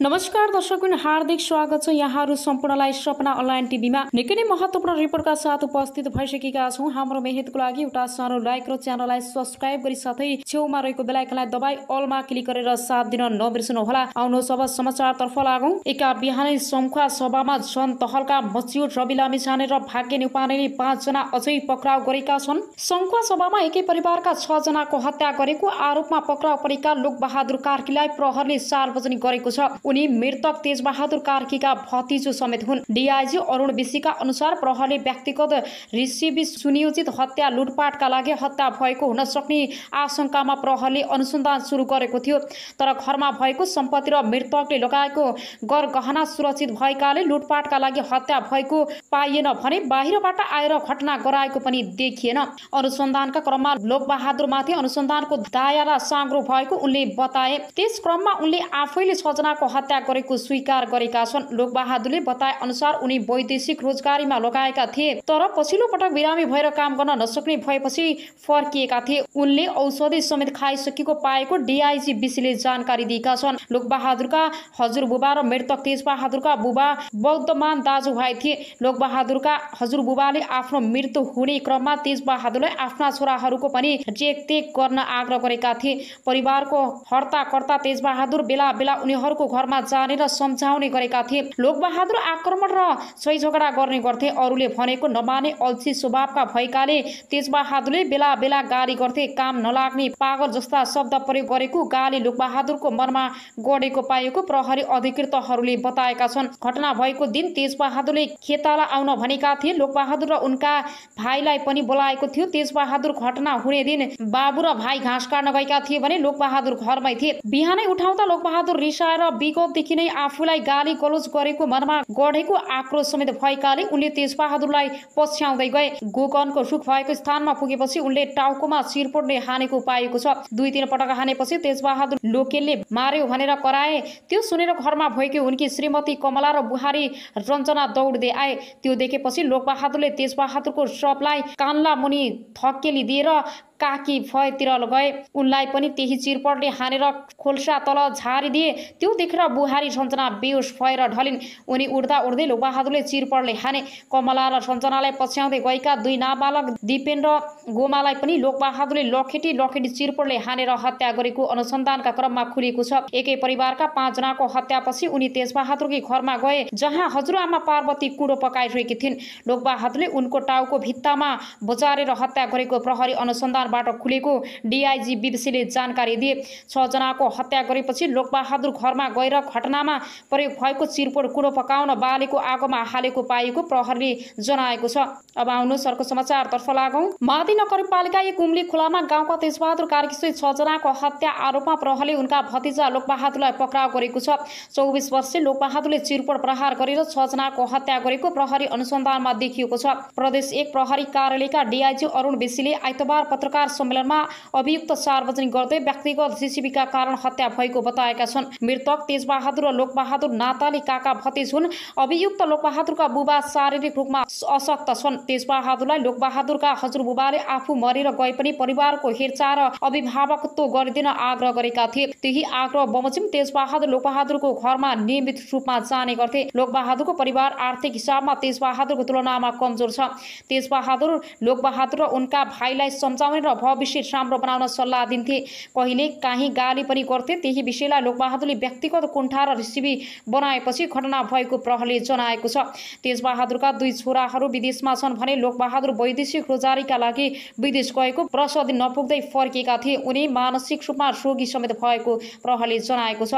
नमस्कार दर्शकगण, हार्दिक स्वागत छ यहाँहरू सम्पूर्णलाई सपना अनलाइन टिभीमा। निकै नै महत्त्वपूर्ण रिपोर्टका साथ उपस्थित भइसकेका छौँ। हाम्रो मेहनतको लागि एउटा सानो लाइक र च्यानललाई सब्स्क्राइब गरी साथै छेउमा रहेको बेल आइकनलाई दबाई अलमा क्लिक गरेर साथ दिन नबिर्सनुहोला। आउनुहोस् अब समाचारतर्फ लागौँ। एका बिहानै सङ्खुवा सभामा झन तहल्का मच्यो। रवि लामिछाने र भाग्य न्यौपानेले 5 जना अझै पक्राउ गरेका छन्। सङ्खुवा सभामा एकै परिवारका 6 जनाको हत्या गरेको आरोपमा पक्राउ परेका लोकबहादुर कार्कीलाई प्रहरले सार्वजनिक गरेको छ। उनी मृतक तेजबहादुर कार्कीका भतिजो समेत हुन्। डीआईजी अरुण विशीका अनुसार प्रहरले व्यक्तिगत रिसिभी सुनियोजित हत्या लुटपाटका लागि हत्या भएको हुन सक्ने आशंकामा प्रहरले अनुसन्धान सुरु गरेको थियो। तर घरमा भएको सम्पत्ति र मृतकले लगाएको गरगहना सुरक्षित भएकाले लुटपाटका लागि हत्या भएको पाइएन भने बाहिरबाट आएर घटना गराएको पनि देखिएन। अनुसन्धानका क्रममा लोकबहादुरमाथि अनुसन्धानको दायरा साँग्रो भएको उनले बताए। त्यस क्रममा उनले आफैले 6 जनाको हत्या गरेको स्वीकार गरेका छन्। लोकबहादुरले बताए अनुसार उनी वैदेशिक रोजगारीमा लगाएका थिए, तर पछिल्लो पटक बिरामी भएर काम गर्न नसक्ने भएपछि फर्किएका थिए। उनले औषधि समेत खाइसकेको पाएको डीआईजी विशीले जानकारी दिएका छन्। लोकबहादुरका हजुरबुबा र मृतक तेजबहादुरका बुबा बौद्धमान दाजुभाइ थिए। लोकबहादुरका हजुरबुबाले आफ्नो मृत्यु हुने क्रममा तेजबहादुरलाई आफ्ना छोराहरूको पनि रेखदेख गर्न आग्रह गरेका थिए। परिवारको हर्ताकर्ता तेजबहादुर बेला बेला उनीहरूको घरमा जाने र सम्झाउने गरेका थिए। लोकबहादुर आक्रमण र झै झगडा गर्ने गर्थे। अरूले भनेको नमाने अल्छी स्वभावका भएकाले तेजबहादुरले बेला बेला गाली गर्थे। काम नलाग्ने पागल जस्ता शब्द प्रयोग गरेको गाली लोकबहादुरको मनमा गढेको पाएको प्रहरी अधिकृतहरूले बताएका छन्। घटना भएको दिन तेजबहादुरले खेताला आउन भनेका थिए। लोकबहादुर र उनका भाइलाई पनि बोलाएको थियो। तेजबहादुर घटना हुने दिन बाबु र भाइ घाँस काट्न गएका थिए भने लोकबहादुर घरमै थिए। बिहानै उठाउँदा लोकबहादुर रिसाएर विगतदेखि नै आफूलाई गाली गलोज गरेको मनमा गढेको आक्रोश समेत भएकाले उनले तेजबहादुरलाई पछ्याउँदै गए। गोकर्णको सुख भएको स्थानमा पुगेपछि उनले टाउकोमा चिरपोटले हानेको पाएको छ। 2-3 पटक हानेपछि तेजबहादुर लोकेलले मार्यो भनेर कराए। त्यो सुनेर घरमा भएकी उनकी श्रीमती कमला र बुहारी रञ्जना दौड्दै आए। त्यो देखेपछि लोकबहादुरले तेजबहादुरको शवलाई कान्ला मुनि धकेली दिएर काकी भएतिर गए। उनलाई पनि त्यही चिरपटले हानेर खोल्सा तल झारिदिए। त्यो देखेर बुहारी रञ्जना बेहोस भएर ढलिन्। उनी उड्दा उड्दै लोकबहादुरले चिरपटले हाने। कमला र रञ्जनालाई पछ्याउँदै गएका 2 नाबालक दिपेन र गोमालाई पनि लोकबहादुरले लखेटी चिरपटले हानेर हत्या गरेको अनुसन्धानका क्रममा खुलेको छ। एकै परिवारका 5 जनाको हत्यापछि उनी तेजबहादुरकै घरमा गए, जहाँ हजुरआमा पार्वती कुँडो पकाइरहेकी थिइन्। लोकबहादुरले उनको टाउको भित्तामा बजारेर हत्या गरेको प्रहरी अनुसन्धानबाट खुलेको डीआईजी विशीले जानकारी दिए। 6 जनाको हत्या गरेपछि लोकबहादुर घरमा गएर घटनामा प्रयोग भएको चिरपोट कुँडो पकाउन बालेको आगोमा हालेको पाएको प्रहरीले जनाएको छ। अब आउनुहोस् अर्को समाचारतर्फ लागौँ। मादी नगरपालिका 1 उम्ली खोलामा गाउँका तेजबहादुर कार्कीसहित 6 जनाको हत्या आरोपमा प्रहरीले उनका भतिजा लोकबहादुरलाई पक्राउ गरेको छ। 24 वर्षीय लोकबहादुरले चिरपोट प्रहार गरेर 6 जनाको हत्या गरेको प्रहरी अनुसन्धानमा देखिएको छ। प्रदेश 1 प्रहरी कार्यालयका डीआईजी अरुण विशीले आइतबार पत्रकार सम्मेलनमा अभियुक्त सार्वजनिक गर्दै व्यक्तिगत रिसिभीका कारण हत्या भएको बताएका छन्। मृतक तेजबहादुर र लोकबहादुर नाताले काका भतिज हुन्। अभियुक्त लोकबहादुरका बुबा शारीरिक रूपमा अशक्त छन्। तेजबहादुरलाई लोकबहादुरका हजुरबुबाले आफू मरेर गए पनि परिवारको हेरचाह र अभिभावकत्व गरिदिन आग्रह गरेका थिए। त्यही आग्रह बमोजिम तेजबहादुर लोकबहादुरको घरमा नियमित रूपमा जाने गर्थे। लोकबहादुरको परिवार आर्थिक हिसाबमा तेजबहादुरको तुलनामा कमजोर छ। तेजबहादुर लोकबहादुर र उनका भाइलाई सम्झाउने र भविष्य राम्रो बनाउन सल्लाह दिन्थे। कहिले काहीँ गाली पनि गर्थे। त्यही विषयलाई लोकबहादुरले व्यक्तिगत कुण्ठा र रिसिभी बनाएपछि घटना भएको प्रहरीले जनाएको छ। तेजबहादुरका 2 छोराहरू विदेशमा छन् भने लोकबहादुर वैदेशिक रोजगारीका लागि विदेश गएको 10 दिन नपुग्दै फर्किएका थिए। उनी मानसिक रूपमा रोगी समेत भएको प्रहरीले जनाएको छ।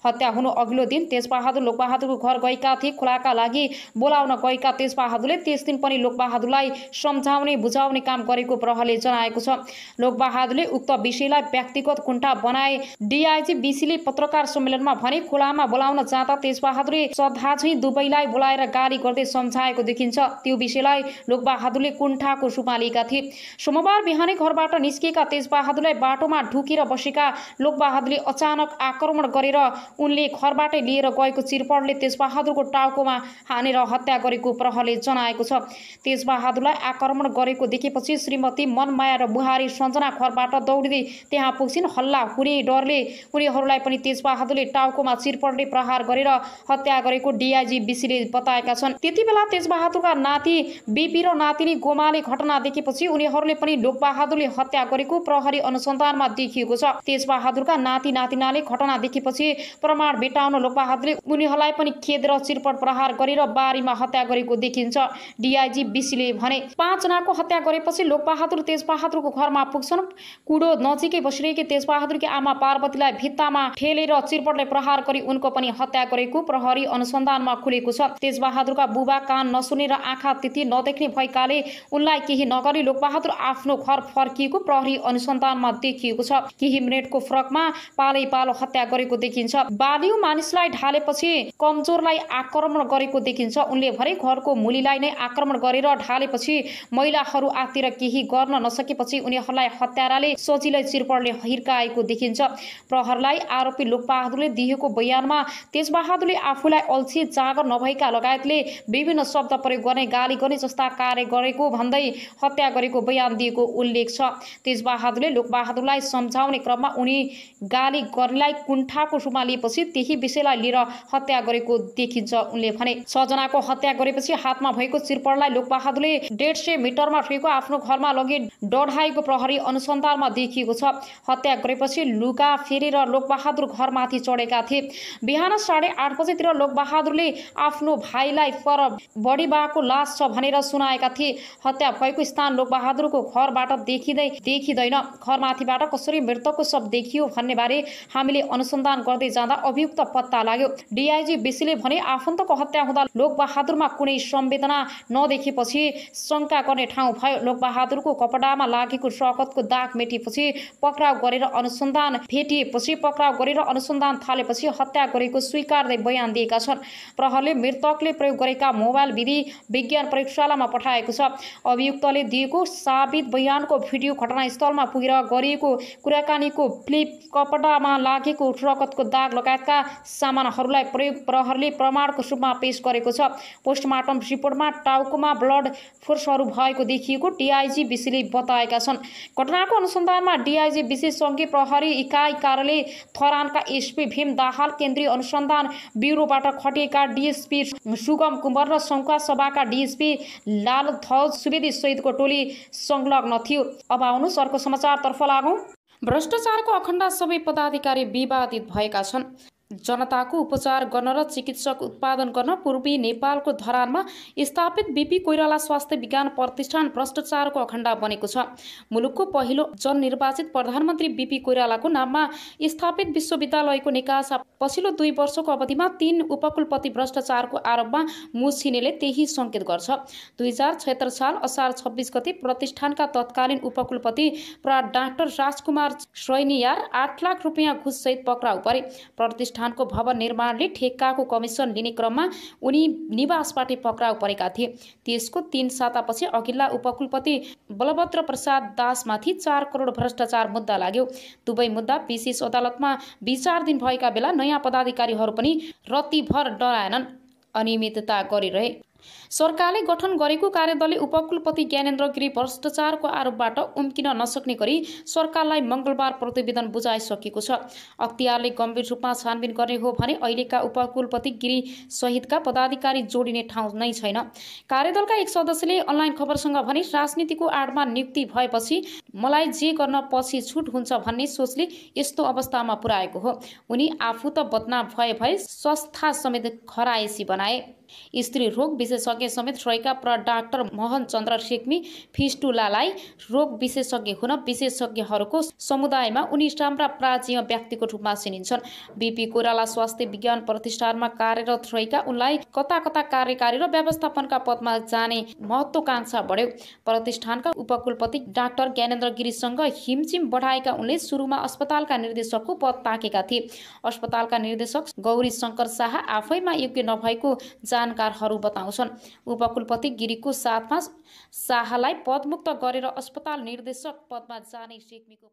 हत्या हुनु अघिल्लो दिन तेजबहादुर लोकबहादुरको घर गएका थिए। खोलाका लागि बोलाउन गएका तेजबहादुरले त्यस दिन पनि लोकबहादुरलाई सम्झाउने बुझाउने काम गरेको प्रहरीले जनाएको छ। लोकबहादुरले उक्त विषयलाई व्यक्तिगत कुण्ठा बनाए। डीआईजी विशीले पत्रकार सम्मेलनमा भने खोलामा बोलाउन जाँदा तेजबहादुरले सधाझै दुवैलाई बोलाएर गाली गर्दै सम्झाएको देखिन्छ। त्यो विषयलाई लोकबहादुरले कुण्ठाको रूपमा लिएका थिए। सोमबार बिहानै घरबाट निस्किएका तेजबहादुरलाई बाटोमा ढुकेर बसेका लोकबहादुरले अचानक आक्रमण गरेर उनले घरबाटै लिएर गएको चिरपटले तेजबहादुरको टाउकोमा हानेर हत्या गरेको प्रहरीले जनाएको छ। तेजबहादुरलाई आक्रमण गरेको देखेपछि श्रीमती मनमाया र बुहारी सञ्जना घरबाट दौडिँदै त्यहाँ पुग्छिन्। हल्ला हुने डरले उनीहरूलाई पनि तेजबहादुरले टाउकोमा चिरपटले प्रहार गरेर हत्या गरेको डीआईजी बीसीले बताएका छन्। त्यतिबेला तेजबहादुरका नाति बीपी र नातिनी गोमाले घटना देखेपछि उनीहरूले पनि लोकबहादुरले हत्या गरेको प्रहरी अनुसन्धानमा देखिएको छ। तेजबहादुरका नाति नातिनाले घटना देखेपछि प्रमाण भेट्टाउन लोकबहादुरले उनीहरूलाई पनि खेदेर चिरपट प्रहार गरेर बारीमा हत्या गरेको देखिन्छ। डीआईजी बीसीले भने 5 जनाको हत्या गरेपछि लोकबहादुर तेजबहादुरको घरमा पुग्छन्। कुडो नजिकै बसिरहेकी तेजबहादुरकी आमा पार्वतीलाई भित्तामा ठेलेर चिरपटले प्रहार गरी उनको पनि हत्या गरेको प्रहरी अनुसन्धानमा खुलेको छ। तेजबहादुरका बुबा कान नसुने र आँखा त्यति नदेख्ने भएकाले उनलाई केही नगरी लोकबहादुर आफ्नो घर फर्किएको प्रहरी अनुसन्धानमा देखिएको छ। केही मिनेटको फरकमा पालै पालो हत्या गरेको देखिन्छ। बालियो मानिसलाई ढालेपछि कमजोरलाई आक्रमण गरेको देखिन्छ। उनले भने घरको मुलीलाई नै आक्रमण गरेर ढालेपछि महिलाहरू आतिर केही गर्न नसकेपछि उनीहरूलाई हत्याराले सजिलै चिरपटले हिर्काएको देखिन्छ। प्रहरलाई आरोपी लोकबहादुरले दिएको बयानमा तेजबहादुरले आफूलाई अल्छी जाँगर नभएका लगायतले विभिन्न शब्द प्रयोग गर्ने गाली गर्ने जस्ता कार्य गरेको भन्दै हत्या गरेको बयान दिएको उल्लेख छ। तेजबहादुरले लोकबहादुरलाई सम्झाउने क्रममा उनी गाली गर्नेलाई कुण्ठाको रूपमा लिएपछि त्यही विषयलाई लिएर हत्या गरेको देखिन्छ। उनले भने 6 जनाको हत्या गरेपछि हातमा भएको चिरपटलाई लोकबहादुरले 150 मिटरमा रहेको आफ्नो घरमा लगी डढाएको प्रहरी अनुसन्धानमा देखिएको छ। हत्या गरेपछि लुगा फेरेर लोकबहादुर घरमाथि चढेका थिए। बिहान 8:30 बजेतिर लोकबहादुरले आफ्नो भाइलाई पर बडीबाको लास छ भनेर सुनाएका थिए। हत्या भएको स्थान लोकबहादुरको घरबाट देखिँदैन। घरमाथिबाट कसरी मृतकको शव देखियो भन्ने बारे हामीले अनुसन्धान गर्दै जाँदा अभियुक्त पत्ता लाग्यो। डीआईजी बीसीले भने आफन्तको हत्या हुँदा लोकबहादुरमा कुनै संवेदना नदेखेपछि शंका गर्ने ठाउँ भयो। लोकबहादुरको कपडामा लागेको रगतको दाग मेटेपछि पक्राउ गरेर अनुसन्धान थालेपछि हत्या गरेको स्वीकार्दै बयान दिएका छन्। प्रहरले मृतकले प्रयोग गरेका मोबाइल विधि विज्ञान प्रयोगशालामा पठाएको छ। अभियुक्तले दिएको साबित बयानको भिडियो घटनास्थलमा पुगेर गरिएको कुराकानीको क्लिप, कपडामा लागेको रगतको दाग लगायतका सामानहरूलाई प्रहरले प्रमाणको रूपमा पेश गरेको छ। पोस्टमार्टम रिपोर्टमा टाउकोमा ब्लड फोर्सहरू भएको देखिएको डीआईजी बीसीले बताएका छन्। घटनाको अनुसन्धानमा डीआईजी बीसी सँगै प्रहरी इकाइ कार्यालय थरानका एसपी भीम दाहाल, केन्द्रीय अनुसन्धान ब्युरोबाट खटिएका डीएसपी सुगम कुमार र सङ्खुवा सभाका डीएसपी लालध्वज सुवेदी सहितको टोली संलग्न थियो। अब आउनुहोस् अर्को समाचारतर्फ लागौं। भ्रष्टाचारको अखण्ड सबै पदाधिकारी विवादित भएका छन्। जनताको उपचार गर्न र चिकित्सक उत्पादन गर्न पूर्वी नेपालको धरानमा स्थापित बीपी कोइराला स्वास्थ्य विज्ञान प्रतिष्ठान भ्रष्टाचारको अखण्ड बनेको छ। मुलुकको पहिलो जननिर्वाचित प्रधानमन्त्री बीपी कोइरालाको नाममा स्थापित विश्वविद्यालयको निकासा पछिल्लो 2 वर्षको अवधिमा 3 उपकुलपति भ्रष्टाचारको आरोपमा मुछिनेले त्यही संकेत गर्छ। 2076 साल असार 26 गते प्रतिष्ठानका तत्कालीन उपकुलपति प्रा डाक्टर राजकुमार श्रैनियार 8 लाख रुपियाँ घुससहित पक्राउ परे। प्रतिष्ठानको भवन निर्माणले ठेक्काको कमिसन लिने क्रममा उनी निवासबाट पक्राउ परेका थिए। त्यसको 3 सातापछि अघिल्ला उपकुलपति बलभद्र प्रसाद दासमाथि 4 करोड भ्रष्टाचार मुद्दा लाग्यो। दुवै मुद्दा विशेष अदालतमा विचाराधीन भएका बेला नयाँ पदाधिकारीहरू पनि रत्तीभर डराएनन्, अनियमितता गरिरहे। सरकारले गठन गरेको कार्यदलले उपकुलपति ज्ञानेन्द्र गिरी भ्रष्टाचारको आरोपबाट उम्किन नसक्ने गरी सरकारलाई मंगलबार प्रतिवेदन बुझाइसकेको छ। अख्तियारले गम्भीर रूपमा छानबिन गर्ने हो भने अहिलेका उपकुलपति गिरी सहितका पदाधिकारी जोडिने ठाउँ नै छैन। कार्यदलका एक सदस्यले अनलाइन खबरसँग भने राजनीतिको आडमा नियुक्ति भएपछि मलाई जे गर्न पछि छुट हुन्छ भन्ने सोचले यस्तो अवस्थामा पुर्याएको हो। उनी आफू त बदनाम भए संस्था समेत खराएसी बनाए। स्त्री रोग विशेषज्ञ समेत रहेका प्र डाक्टर मोहन चन्द्र रेग्मी फिस्टुलालाई रोग विशेषज्ञ हुन विशेषज्ञहरूको समुदायमा उनी राम्रा प्राचीन व्यक्तिको रूपमा चिनिन्छन्। बीपी कोइराला स्वास्थ्य विज्ञान प्रतिष्ठानमा कार्यरत रहेका उनलाई कता कता कार्यकारी र व्यवस्थापनका पदमा जाने महत्वाकांक्षा बढ्यो। प्रतिष्ठानका उपकुलपति डाक्टर ज्ञानेन्द्र गिरीसँग हिमचिम बढाएका उनले सुरुमा अस्पतालका निर्देशकको पद ताकेका थिए। अस्पतालका निर्देशक गौरी शंकर शाह आफैमा योग्य नभएको जानकारहरू बताउँछन्। उपकुलपति गिरीको साथमा शाहलाई पदमुक्त गरेर अस्पताल निर्देशक पदमा जाने रेग्मीको